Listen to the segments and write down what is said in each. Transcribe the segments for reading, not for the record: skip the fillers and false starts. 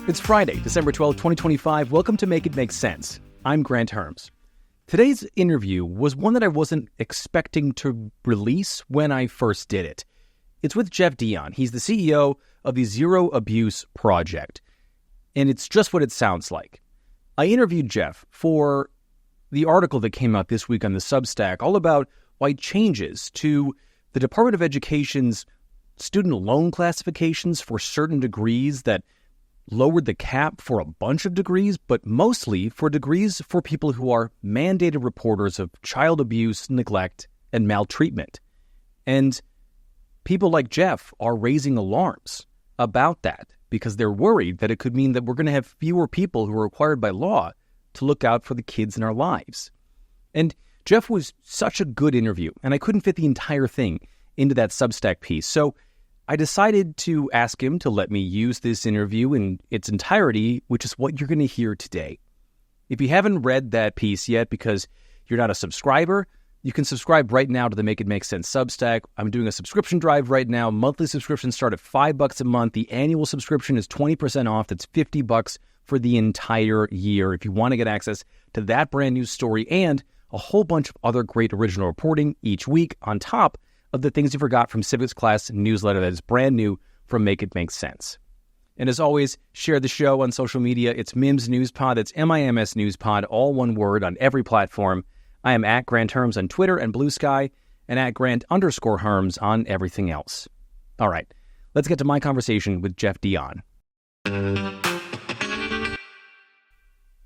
It's Friday, December 12, 2025. Welcome to Make It Make Sense. I'm Grant Herms. Today's interview was one that I wasn't expecting to release when I first did it. It's with Jeff Dion. He's the CEO of the Zero Abuse Project. And it's just what it sounds like. I interviewed Jeff for the article that came out this week on the Substack, all about why changes to the Department of Education's student loan classifications for certain degrees that lowered the cap for a bunch of degrees, but mostly for degrees for people who are mandated reporters of child abuse, neglect, and maltreatment. And people like Jeff are raising alarms about that because they're worried that it could mean that we're going to have fewer people who are required by law to look out for the kids in our lives. And Jeff was such a good interview, and I couldn't fit the entire thing into that Substack piece. So I decided to ask him to let me use this interview in its entirety, which is what you're going to hear today. If you haven't read that piece yet because you're not a subscriber, you can subscribe right now to the Make It Make Sense Substack. I'm doing a subscription drive right now. Monthly subscriptions start at $5 a month. The annual subscription is 20% off. That's $50 for the entire year if you want to get access to that brand new story and a whole bunch of other great original reporting each week on top of the things you forgot from Civics class newsletter that is brand new from Make It Make Sense. And as always, share the show on social media. It's MIMS News Pod. It's MIMS News Pod, all one word on every platform. I am at Grant Herms on Twitter and Blue Sky and at Grant_Herms on everything else. All right, let's get to my conversation with Jeff Dion.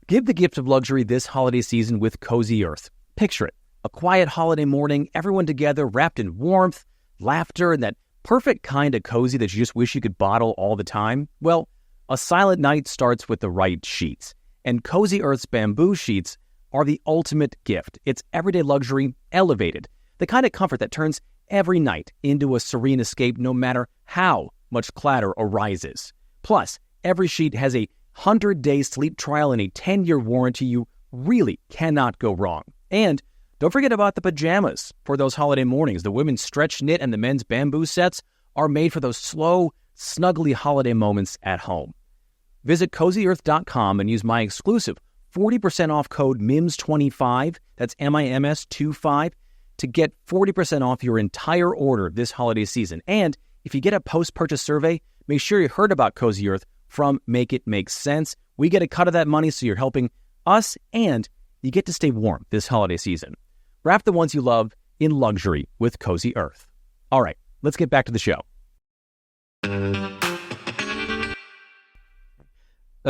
Give the gift of luxury this holiday season with Cozy Earth. Picture it. A quiet holiday morning, everyone together wrapped in warmth, laughter, and that perfect kind of cozy that you just wish you could bottle all the time. Well, a silent night starts with the right sheets. And Cozy Earth's bamboo sheets are the ultimate gift. It's everyday luxury elevated. The kind of comfort that turns every night into a serene escape no matter how much clatter arises. Plus, every sheet has a 100-day sleep trial and a 10-year warranty. You really cannot go wrong. And don't forget about the pajamas for those holiday mornings. The women's stretch knit and the men's bamboo sets are made for those slow, snuggly holiday moments at home. Visit CozyEarth.com and use my exclusive 40% off code MIMS25, that's MIMS25, to get 40% off your entire order this holiday season. And if you get a post-purchase survey, make sure you heard about Cozy Earth from Make It Make Sense. We get a cut of that money, so you're helping us and you get to stay warm this holiday season. Wrap the ones you love in luxury with Cozy Earth. All right, let's get back to the show.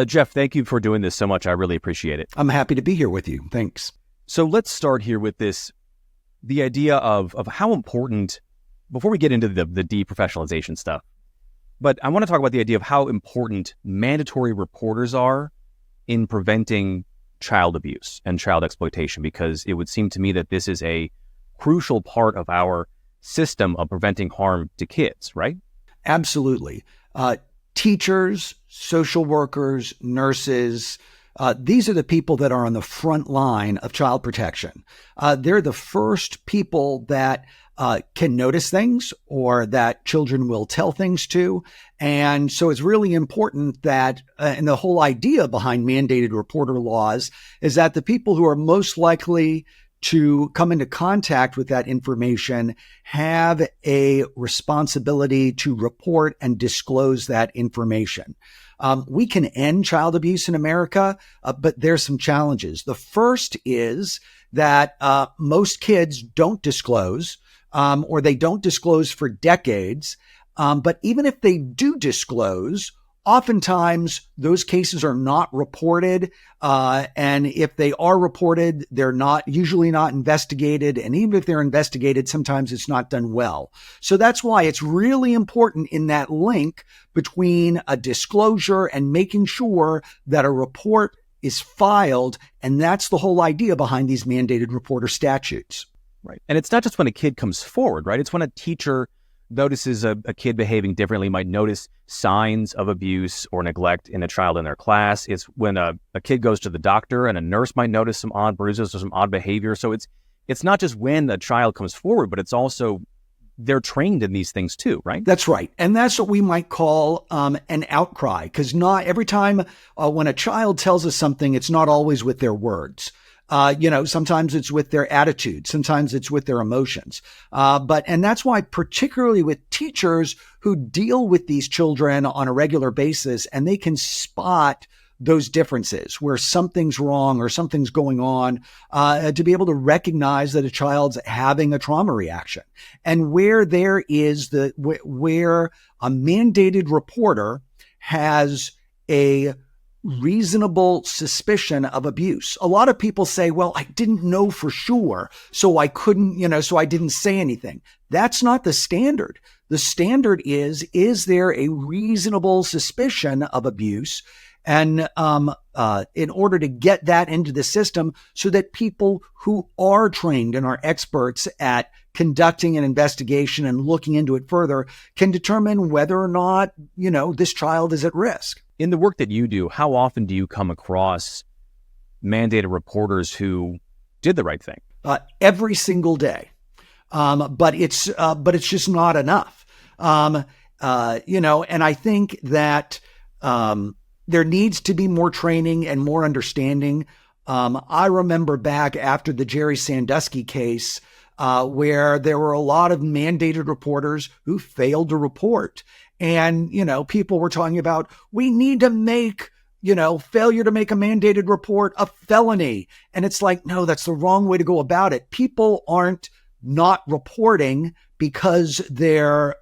Jeff, thank you for doing this so much. I really appreciate it. I'm happy to be here with you. Thanks. So let's start here with the idea of how important, before we get into the deprofessionalization stuff, but I want to talk about the idea of how important mandatory reporters are in preventing child abuse and child exploitation, because it would seem to me that this is a crucial part of our system of preventing harm to kids, right? Absolutely. Teachers, social workers, nurses, these are the people that are on the front line of child protection. They're the first people that can notice things or that children will tell things to. And so it's really important that, and the whole idea behind mandated reporter laws is that the people who are most likely to come into contact with that information have a responsibility to report and disclose that information. We can end child abuse in America, but there's some challenges. The first is that most kids don't disclose, or they don't disclose for decades. But even if they do disclose, oftentimes those cases are not reported. And if they are reported, they're usually not investigated. And even if they're investigated, sometimes it's not done well. So that's why it's really important in that link between a disclosure and making sure that a report is filed. And that's the whole idea behind these mandated reporter statutes. Right. And it's not just when a kid comes forward, right? It's when a teacher notices a kid behaving differently, might notice signs of abuse or neglect in a child in their class. It's when a kid goes to the doctor and a nurse might notice some odd bruises or some odd behavior. So it's not just when a child comes forward, but it's also they're trained in these things too, right? That's right. And that's what we might call an outcry, because not every time when a child tells us something, it's not always with their words. Sometimes it's with their attitude. Sometimes it's with their emotions. And that's why, particularly with teachers who deal with these children on a regular basis, and they can spot those differences where something's wrong or something's going on, to be able to recognize that a child's having a trauma reaction. And where there is where a mandated reporter has a reasonable suspicion of abuse. A lot of people say, well, I didn't know for sure, so I couldn't, so I didn't say anything. That's not the standard. The standard is there a reasonable suspicion of abuse? And in order to get that into the system so that people who are trained and are experts at conducting an investigation and looking into it further can determine whether or not, this child is at risk. In the work that you do, how often do you come across mandated reporters who did the right thing? Every single day. But it's just not enough. And I think that, there needs to be more training and more understanding. I remember back after the Jerry Sandusky case, where there were a lot of mandated reporters who failed to report. And, people were talking about, we need to make, failure to make a mandated report a felony. And it's like, no, that's the wrong way to go about it. People aren't not reporting because they're,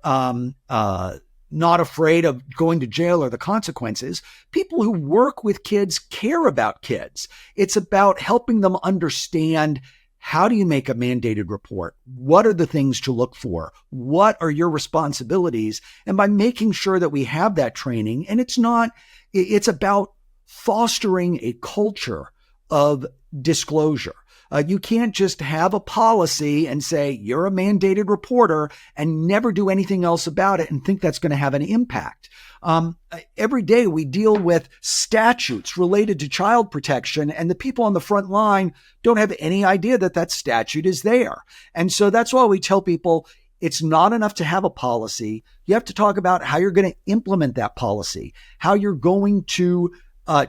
not afraid of going to jail or the consequences. People who work with kids care about kids. It's about helping them understand, how do you make a mandated report? What are the things to look for? What are your responsibilities? And by making sure that we have that training, and it's about fostering a culture of disclosure. You can't just have a policy and say you're a mandated reporter and never do anything else about it and think that's going to have an impact. Every day we deal with statutes related to child protection, and the people on the front line don't have any idea that statute is there. And so that's why we tell people it's not enough to have a policy. You have to talk about how you're going to implement that policy, how you're going to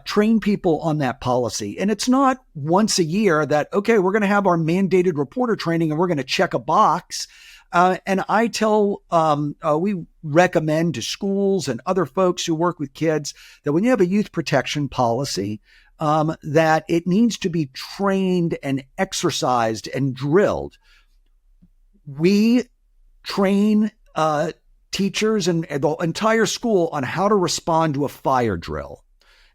train people on that policy. And it's not once a year that, okay, we're going to have our mandated reporter training and we're going to check a box. And I tell, we recommend to schools and other folks who work with kids that when you have a youth protection policy, that it needs to be trained and exercised and drilled. We train teachers and the entire school on how to respond to a fire drill.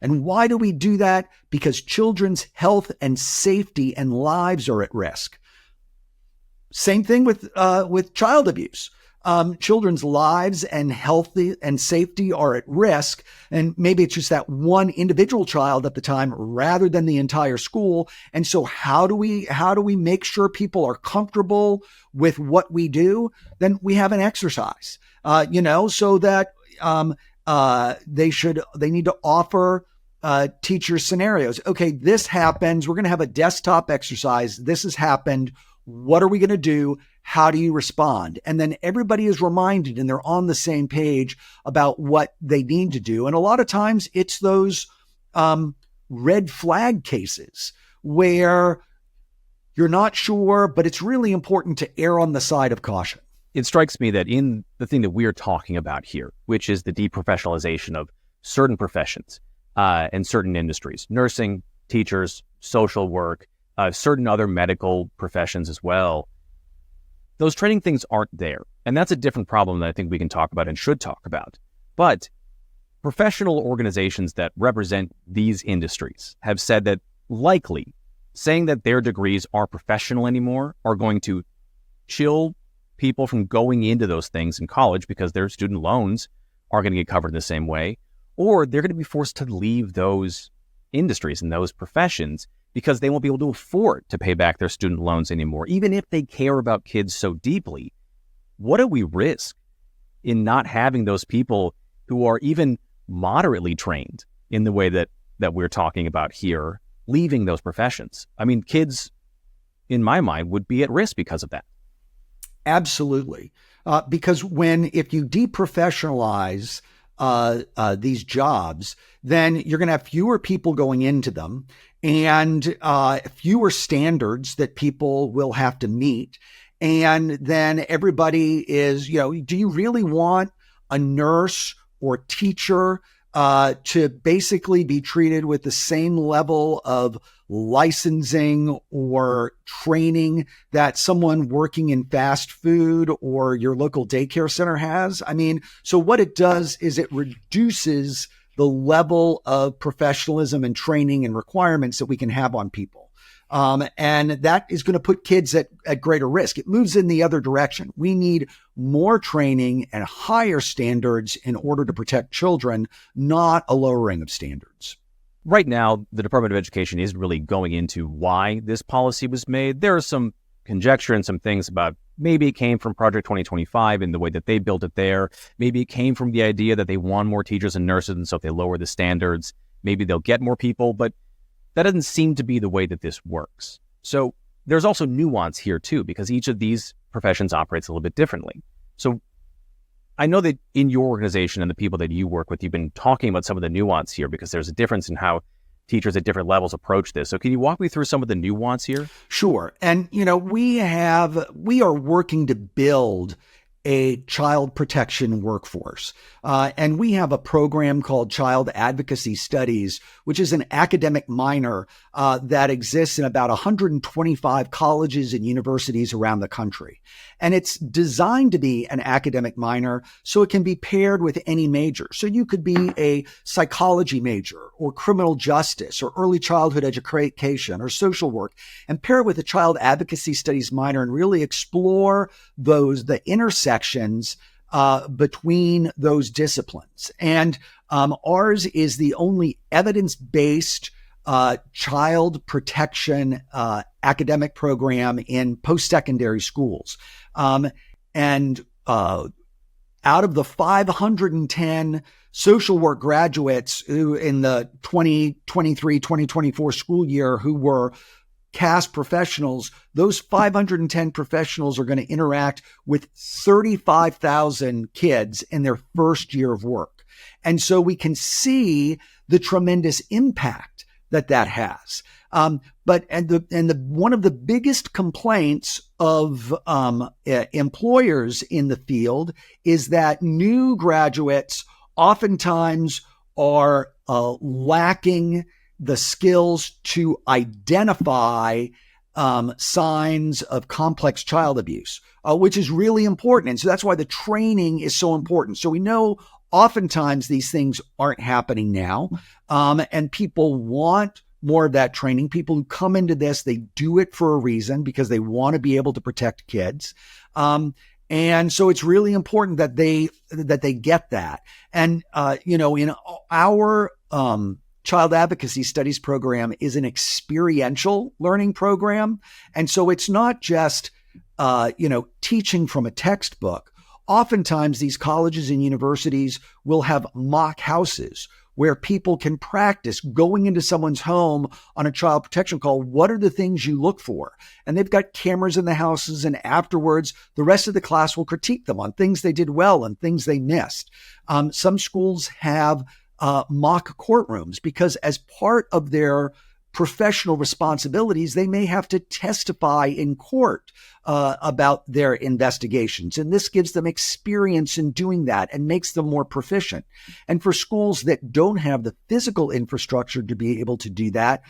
And why do we do that? Because children's health and safety and lives are at risk. Same thing with child abuse. Children's lives and healthy and safety are at risk. And maybe it's just that one individual child at the time rather than the entire school. And so how do we make sure people are comfortable with what we do? Then we have an exercise, so that, they need to offer teacher scenarios. Okay, this happens. We're going to have a desktop exercise. This has happened. What are we going to do? How do you respond? And then everybody is reminded and they're on the same page about what they need to do. And a lot of times it's those red flag cases where you're not sure, but it's really important to err on the side of caution. It strikes me that in the thing that we're talking about here, which is the deprofessionalization of certain professions and certain industries, nursing, teachers, social work, certain other medical professions as well, those training things aren't there. And that's a different problem that I think we can talk about and should talk about. But professional organizations that represent these industries have said that likely saying that their degrees aren't professional anymore are going to chill people from going into those things in college because their student loans are going to get covered in the same way, or they're going to be forced to leave those industries and those professions because they won't be able to afford to pay back their student loans anymore. Even if they care about kids so deeply, what do we risk in not having those people who are even moderately trained in the way that we're talking about here, leaving those professions? I mean, kids, in my mind, would be at risk because of that. Absolutely. Because if you deprofessionalize these jobs, then you're going to have fewer people going into them and fewer standards that people will have to meet. And then everybody is, do you really want a nurse or teacher to basically be treated with the same level of licensing or training that someone working in fast food or your local daycare center has? I mean, so what it does is it reduces the level of professionalism and training and requirements that we can have on people. And that is going to put kids at greater risk. It moves in the other direction. We need more training and higher standards in order to protect children, not a lowering of standards. Right now, the Department of Education isn't really going into why this policy was made. There is some conjecture and some things about maybe it came from Project 2025 and the way that they built it there. Maybe it came from the idea that they want more teachers and nurses, and so if they lower the standards, maybe they'll get more people. But that doesn't seem to be the way that this works. So there's also nuance here too, because each of these professions operates a little bit differently. So I know that in your organization and the people that you work with, you've been talking about some of the nuance here because there's a difference in how teachers at different levels approach this. So can you walk me through some of the nuance here? Sure. And, we are working to build a child protection workforce. And we have a program called Child Advocacy Studies, which is an academic minor that exists in about 125 colleges and universities around the country. And it's designed to be an academic minor so it can be paired with any major. So you could be a psychology major or criminal justice or early childhood education or social work and pair it with a child advocacy studies minor and really explore the intersections between those disciplines. And ours is the only evidence-based child protection academic program in post-secondary schools. And out of the 510 social work graduates who in the 2023-2024 school year who were CAST professionals, those 510 professionals are going to interact with 35,000 kids in their first year of work. And so we can see the tremendous impact that has. But one of the biggest complaints of employers in the field is that new graduates oftentimes are lacking the skills to identify signs of complex child abuse, which is really important. And so that's why the training is so important. So we know oftentimes these things aren't happening now, and people want more of that training. People who come into this, they do it for a reason because they want to be able to protect kids. And so it's really important that they get that. And, in our Child Advocacy Studies program is an experiential learning program. And so it's not just, teaching from a textbook. Oftentimes these colleges and universities will have mock houses where people can practice going into someone's home on a child protection call. What are the things you look for? And they've got cameras in the houses, and afterwards, the rest of the class will critique them on things they did well and things they missed. Some schools have mock courtrooms because as part of their professional responsibilities, they may have to testify in court about their investigations. And this gives them experience in doing that and makes them more proficient. And for schools that don't have the physical infrastructure to be able to do that,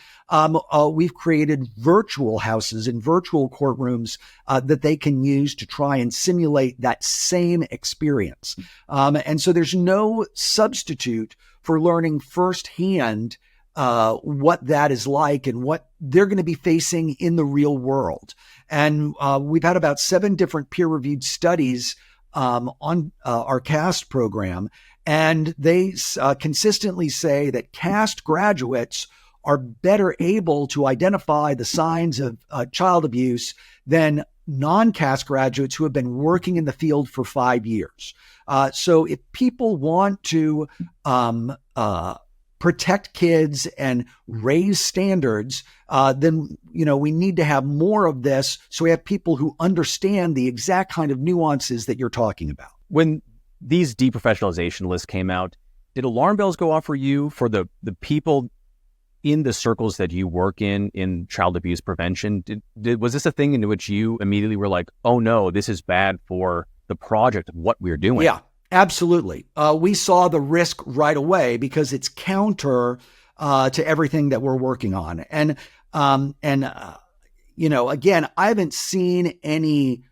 we've created virtual houses and virtual courtrooms that they can use to try and simulate that same experience. And so there's no substitute for learning firsthand what that is like and what they're going to be facing in the real world. And we've had about 7 different peer-reviewed studies on our CAST program, and they consistently say that CAST graduates are better able to identify the signs of child abuse than non-CAST graduates who have been working in the field for 5 years. So if people want to protect kids and raise standards, then, we need to have more of this so we have people who understand the exact kind of nuances that you're talking about. When these deprofessionalization lists came out, did alarm bells go off for you, for the people in the circles that you work in child abuse prevention? Was this a thing in which you immediately were like, oh no, this is bad for the project of what we're doing? Yeah, absolutely. We saw the risk right away because it's counter to everything that we're working on. And again, I haven't seen any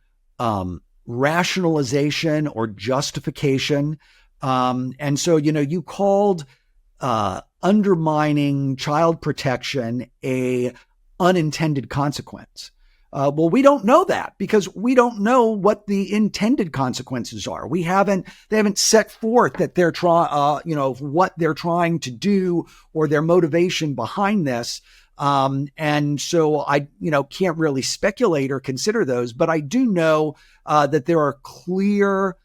rationalization or justification. And so, you called undermining child protection a unintended consequence. Well, we don't know that because we don't know what the intended consequences are. They haven't set forth that they're what they're trying to do or their motivation behind this. And so I, can't really speculate or consider those, but I do know that there are clear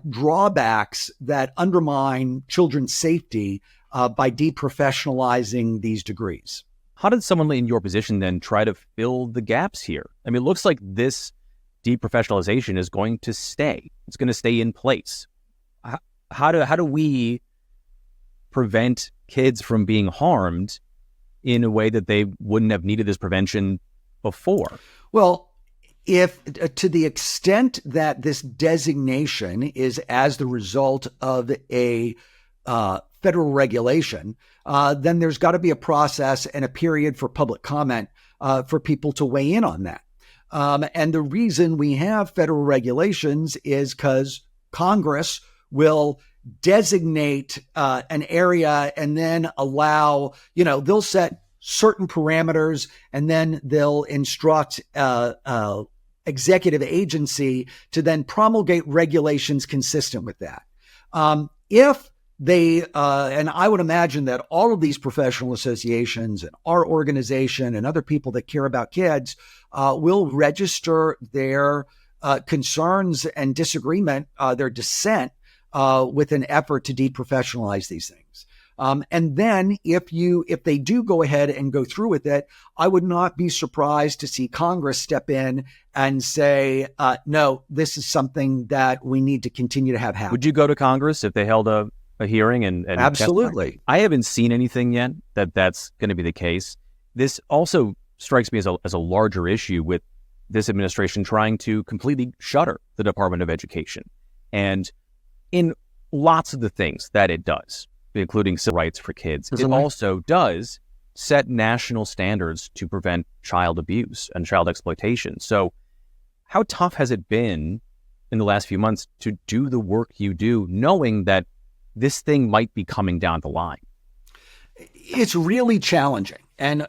drawbacks that undermine children's safety by deprofessionalizing these degrees. How did someone in your position then try to fill the gaps here? I mean, it looks like this deprofessionalization is going to stay. It's going to stay in place. How do we prevent kids from being harmed in a way that they wouldn't have needed this prevention before? Well, if to the extent that this designation is as the result of a federal regulation, then there's got to be a process and a period for public comment for people to weigh in on that. And the reason we have federal regulations is because Congress will designate an area and then allow, they'll set certain parameters and then they'll instruct executive agency to then promulgate regulations consistent with that. If they, and I would imagine that all of these professional associations and our organization and other people that care about kids will register their concerns and disagreement, their dissent, with an effort to deprofessionalize these things. And then if they do go ahead and go through with it, I would not be surprised to see Congress step in and say, no, this is something that we need to continue to have happen. Would you go to Congress if they held a hearing and Absolutely. I haven't seen anything yet that's going to be the case. This also strikes me as a larger issue with this administration trying to completely shutter the Department of Education. And in lots of the things that it does, including civil rights for kids, it also does set national standards to prevent child abuse and child exploitation. So how tough has it been in the last few months to do the work you do, knowing that this thing might be coming down the line? It's really challenging. And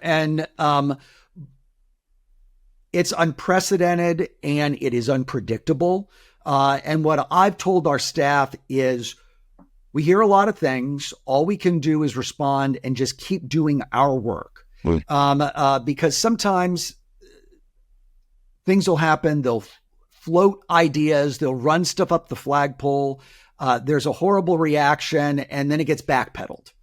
it's unprecedented and it is unpredictable. And what I've told our staff is we hear a lot of things. All we can do is respond and just keep doing our work. Because sometimes things will happen. They'll float ideas. They'll run stuff up the flagpole. There's a horrible reaction and then it gets backpedaled.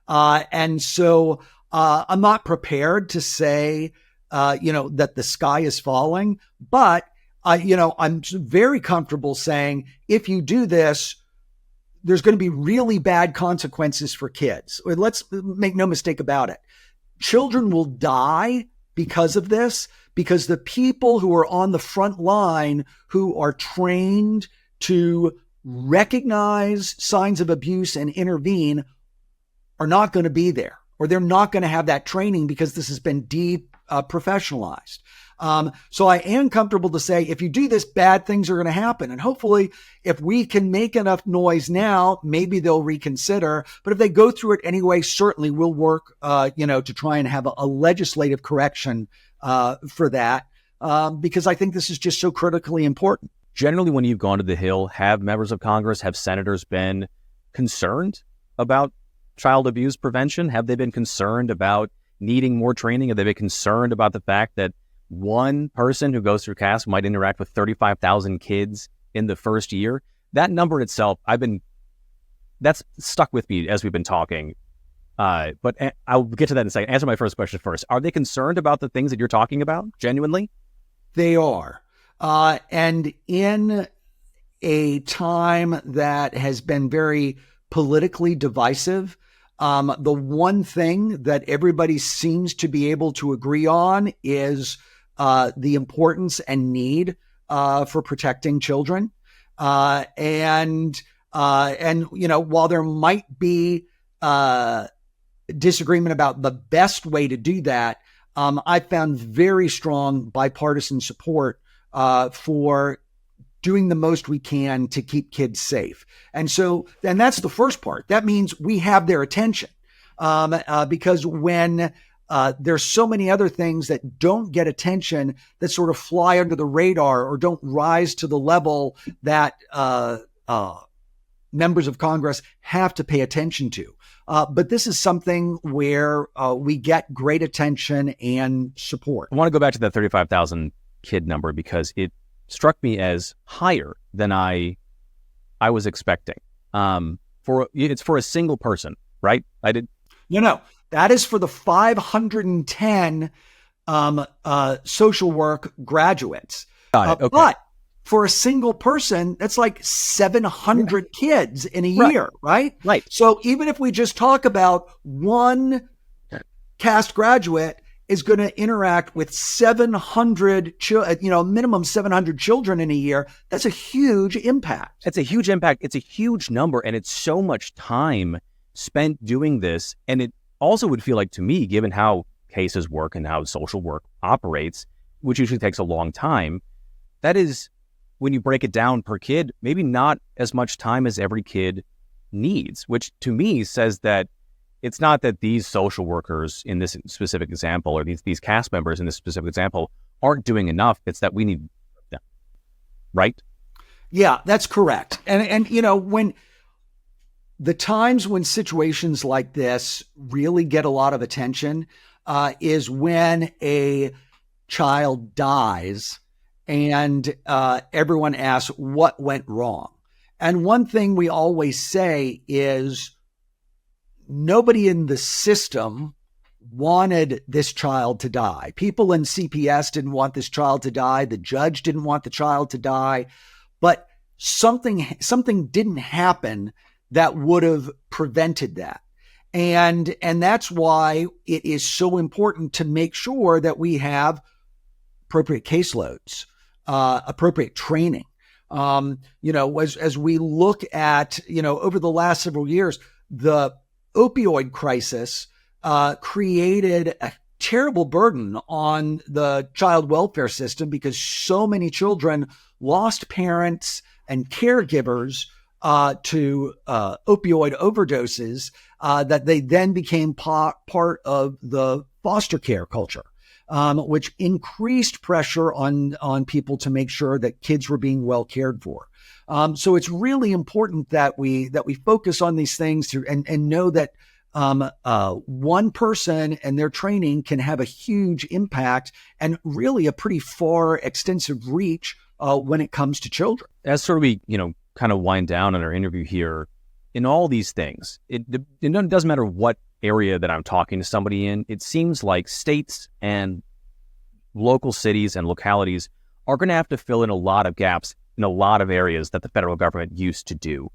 And so I'm not prepared to say, that the sky is falling, but I'm very comfortable saying if you do this, there's going to be really bad consequences for kids. Let's make no mistake about it. Children will die because of this, because the people who are on the front line, who are trained to recognize signs of abuse and intervene, are not going to be there, or they're not going to have that training because this has been professionalized. So I am comfortable to say, if you do this, bad things are going to happen. And hopefully, if we can make enough noise now, maybe they'll reconsider. But if they go through it anyway, certainly we'll work, to try and have a legislative correction for that, because I think this is just so critically important. Generally, when you've gone to the Hill, have members of Congress, have senators been concerned about child abuse prevention? Have they been concerned about needing more training? Have they been concerned about the fact that one person who goes through CAS might interact with 35,000 kids in the first year? That number itself, that's stuck with me as we've been talking. I'll get to that in a second. Answer my first question first. Are they concerned about the things that you're talking about, genuinely? They are. And in a time that has been very politically divisive, the one thing that everybody seems to be able to agree on is the importance and need for protecting children. And while there might be disagreement about the best way to do that, I found very strong bipartisan support for doing the most we can to keep kids safe. And that's the first part. That means we have their attention, because when there's so many other things that don't get attention, that sort of fly under the radar or don't rise to the level that members of Congress have to pay attention to. But this is something where we get great attention and support. I want to go back to that 35,000 kid number because it struck me as higher than I was expecting. It's for a single person, right? No, that is for the 510 social work graduates. Got it. Okay. But for a single person, that's like 700 kids in a year, right? Right. So even if we just talk about one CAST graduate is going to interact with 700, minimum 700 children in a year, that's a huge impact. It's a huge impact. It's a huge number, and it's so much time spent doing this. And it also would feel like to me, given how cases work and how social work operates, which usually takes a long time, that is, when you break it down per kid, maybe not as much time as every kid needs, which to me says that it's not that these social workers in this specific example or these cast members in this specific example aren't doing enough. It's that we need them, right? Yeah, that's correct. And when the times when situations like this really get a lot of attention is when a child dies and everyone asks what went wrong. And one thing we always say is nobody in the system wanted this child to die. People in CPS didn't want this child to die. The judge didn't want the child to die. But something didn't happen that would have prevented that. And that's why it is so important to make sure that we have appropriate caseloads, appropriate training. As we look at, over the last several years, the opioid crisis created a terrible burden on the child welfare system because so many children lost parents and caregivers to opioid overdoses that they then became part of the foster care culture, which increased pressure on people to make sure that kids were being well cared for. So it's really important that we focus on these things and know that one person and their training can have a huge impact and really a pretty far extensive reach when it comes to children. As sort of we kind of wind down on our interview here, in all these things, it doesn't matter what area that I'm talking to somebody in. It seems like states and local cities and localities are going to have to fill in a lot of gaps in a lot of areas that the federal government used to do.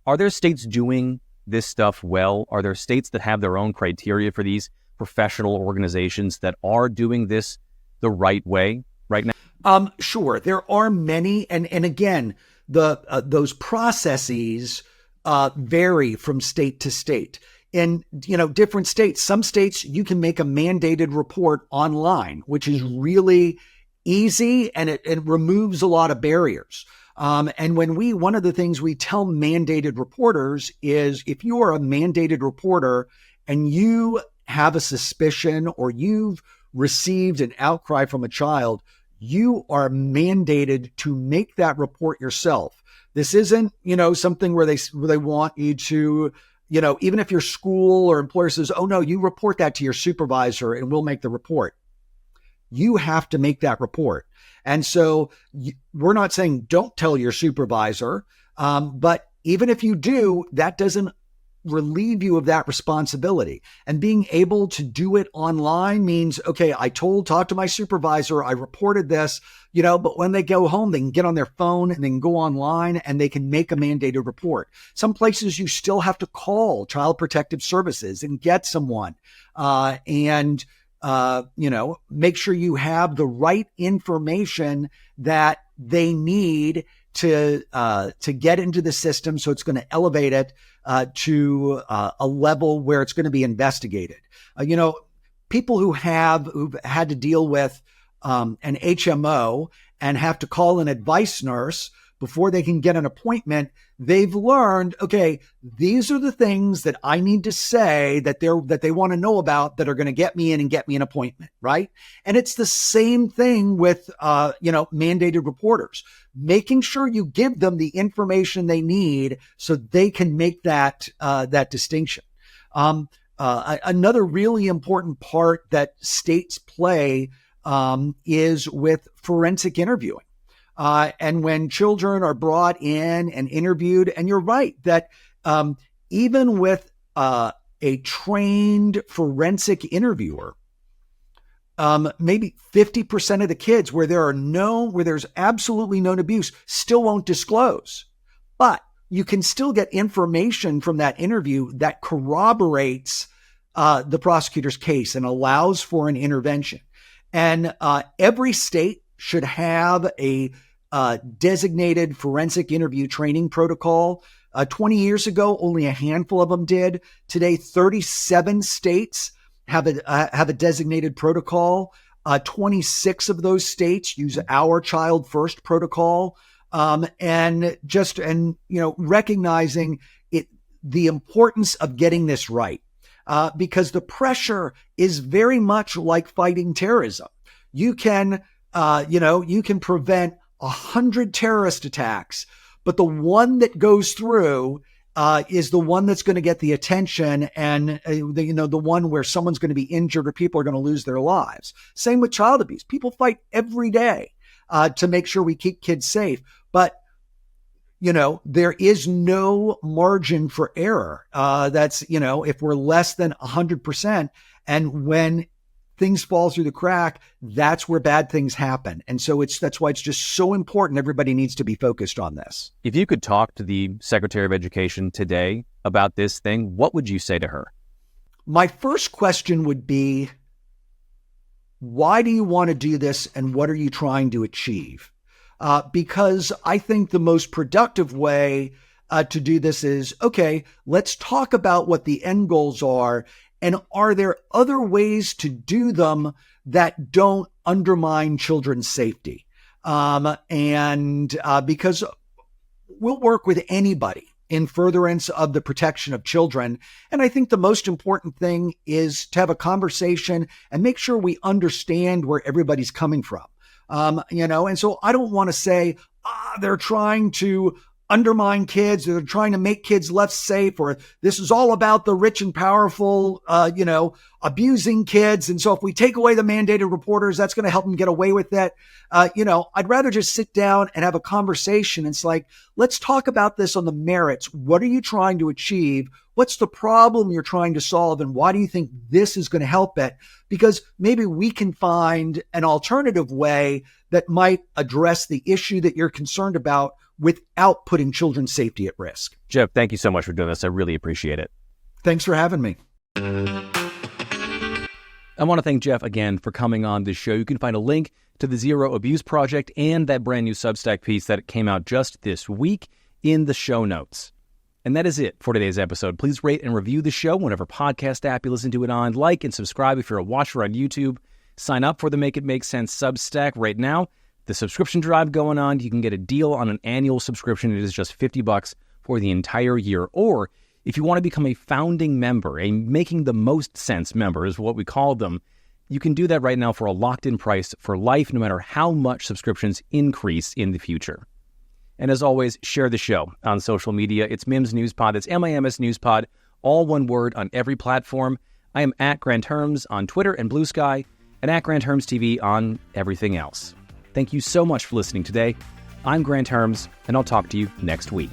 Are there states doing this stuff well? Are there states that have their own criteria for these professional organizations that are doing this the right way right now? Sure. There are many. And again, those processes vary from state to state. In different states, some states you can make a mandated report online, which is really easy and it removes a lot of barriers. And one of the things we tell mandated reporters is if you are a mandated reporter and you have a suspicion or you've received an outcry from a child, you are mandated to make that report yourself. This isn't, something where they want you to, even if your school or employer says, oh no, you report that to your supervisor and we'll make the report. You have to make that report. And so we're not saying don't tell your supervisor, but even if you do, that doesn't relieve you of that responsibility. And being able to do it online means, okay, talk to my supervisor, I reported this, but when they go home, they can get on their phone and they can go online and they can make a mandated report. Some places you still have to call Child Protective Services and get someone, and make sure you have the right information that they need to get into the system. So it's going to elevate it to a level where it's going to be investigated. People who've had to deal with an HMO and have to call an advice nurse before they can get an appointment, they've learned, okay, these are the things that I need to say that they want to know about that are going to get me in and get me an appointment, right? And it's the same thing with, mandated reporters, making sure you give them the information they need so they can make that distinction. Another really important part that states play is with forensic interviewing. And when children are brought in and interviewed, and you're right that even with a trained forensic interviewer, maybe 50% of the kids where there's absolutely known abuse still won't disclose. But you can still get information from that interview that corroborates the prosecutor's case and allows for an intervention. And every state should have a designated forensic interview training protocol. 20 years ago, only a handful of them did. Today, 37 states have a designated protocol. 26 of those states use our Child First protocol. And recognizing the importance of getting this right. Because the pressure is very much like fighting terrorism. You can prevent 100 terrorist attacks, but the one that goes through is the one that's going to get the attention, and the one where someone's going to be injured or people are going to lose their lives. Same with child abuse. People fight every day to make sure we keep kids safe, but there is no margin for error. If we're less than 100%, and when things fall through the crack, that's where bad things happen. And so that's why it's just so important. Everybody needs to be focused on this. If you could talk to the Secretary of Education today about this thing, what would you say to her? My first question would be, why do you want to do this and what are you trying to achieve? Because I think the most productive way to do this is, okay, let's talk about what the end goals are. And are there other ways to do them that don't undermine children's safety? Because we'll work with anybody in furtherance of the protection of children. And I think the most important thing is to have a conversation and make sure we understand where everybody's coming from. And so I don't want to say, they're trying to undermine kids, or they're trying to make kids less safe, or this is all about the rich and powerful, abusing kids. And so if we take away the mandated reporters, that's going to help them get away with it. I'd rather just sit down and have a conversation. It's like, let's talk about this on the merits. What are you trying to achieve? What's the problem you're trying to solve? And why do you think this is going to help it? Because maybe we can find an alternative way that might address the issue that you're concerned about without putting children's safety at risk. Jeff, thank you so much for doing this. I really appreciate it. Thanks for having me. I want to thank Jeff again for coming on this show. You can find a link to the Zero Abuse Project and that brand new Substack piece that came out just this week in the show notes. And that is it for today's episode. Please rate and review the show whenever podcast app you listen to it on. Like and subscribe if you're a watcher on YouTube. Sign up for the Make It Make Sense Substack right now. The subscription drive going on. You can get a deal on an annual subscription. It is just $50 for the entire year. Or if you want to become a founding member, a Making the Most Sense member is what we call them, you can do that right now for a locked-in price for life, no matter how much subscriptions increase in the future. And as always, share the show on social media. It's MIMS News Pod. It's MIMS News Pod, all one word on every platform. I am at Grant Herms on Twitter and Blue Sky, and at Grant Herms TV on everything else. Thank you so much for listening today. I'm Grant Herms, and I'll talk to you next week.